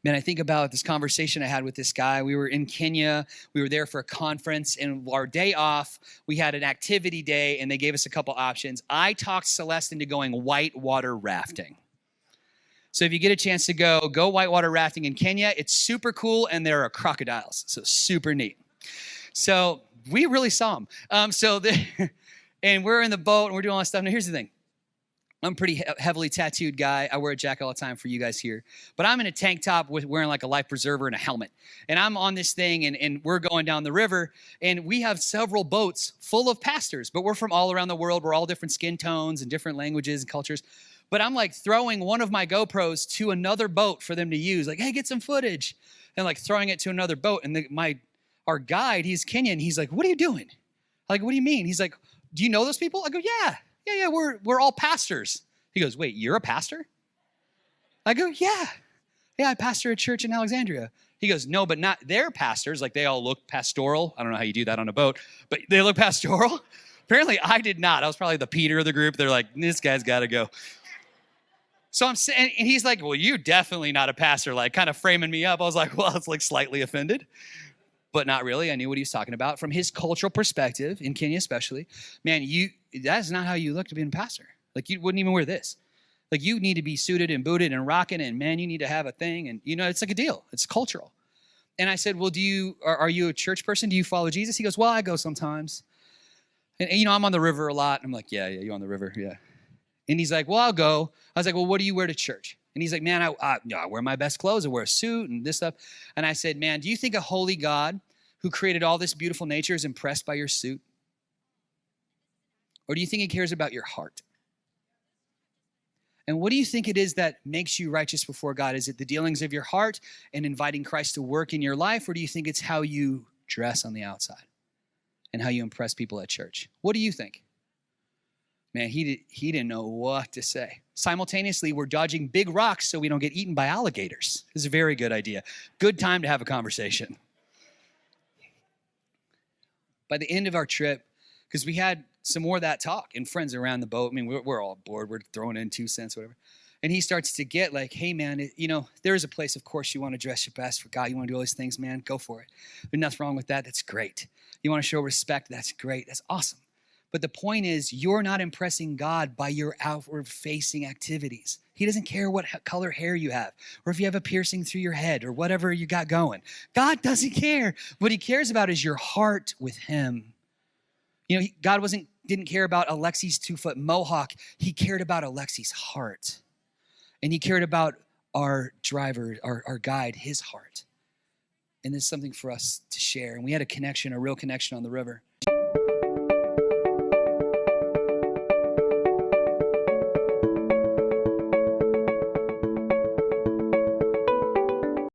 Man, I think about this conversation I had with this guy. We were in Kenya. We were there for a conference, and our day off, we had an activity day, and they gave us a couple options. I talked Celeste into going whitewater rafting. So if you get a chance to go whitewater rafting in Kenya. It's super cool, and there are crocodiles, so super neat. So we really saw them. And we're in the boat, and we're doing all this stuff. Now, here's the thing. I'm a pretty heavily tattooed guy. I wear a jacket all the time for you guys here. But I'm in a tank top with wearing like a life preserver and a helmet. And I'm on this thing, and we're going down the river. And we have several boats full of pastors. But we're from all around the world. We're all different skin tones and different languages and cultures. But I'm like throwing one of my GoPros to another boat for them to use. Like, hey, get some footage. And like throwing it to another boat. And our guide, he's Kenyan. He's like, what are you doing? Like, what do you mean? He's like, do you know those people? I go, yeah. Yeah, we're all pastors. He goes, wait, you're a pastor? I go, yeah, I pastor a church in Alexandria. He goes, no, but not their pastors. Like, they all look pastoral. I don't know how you do that on a boat, but they look pastoral. Apparently, I did not. I was probably the Peter of the group. They're like, this guy's got to go. So I'm saying, and he's like, well, you're definitely not a pastor, like kind of framing me up. I was like, well, it's like slightly offended. But not really. I knew what he was talking about. From his cultural perspective, in Kenya especially, man, that's not how you look to be a pastor. Like, you wouldn't even wear this. Like, you need to be suited and booted and rocking, and man, you need to have a thing. And, it's like a deal. It's cultural. And I said, well, are you a church person? Do you follow Jesus? He goes, well, I go sometimes. And I'm on the river a lot. And I'm like, yeah, you on the river? Yeah. And he's like, well, I'll go. I was like, well, what do you wear to church? And he's like, man, I wear my best clothes. I wear a suit and this stuff. And I said, man, do you think a holy God who created all this beautiful nature is impressed by your suit? Or do you think he cares about your heart? And what do you think it is that makes you righteous before God? Is it the dealings of your heart and inviting Christ to work in your life? Or do you think it's how you dress on the outside and how you impress people at church? What do you think? Man, he didn't know what to say. Simultaneously, we're dodging big rocks so we don't get eaten by alligators. This is a very good idea. Good time to have a conversation. By the end of our trip, because we had some more of that talk and friends around the boat. I mean, we're all bored. We're throwing in 2 cents, whatever. And he starts to get like, hey, man, there is a place, of course, you want to dress your best for God. You want to do all these things, man, go for it. There's nothing wrong with that. That's great. You want to show respect. That's great. That's awesome. But the point is, you're not impressing God by your outward-facing activities. He doesn't care what color hair you have or if you have a piercing through your head or whatever you got going. God doesn't care. What he cares about is your heart with him. God didn't care about Alexi's 2-foot mohawk. He cared about Alexi's heart. And he cared about our driver, our guide, his heart. And this is something for us to share. And we had a real connection on the river.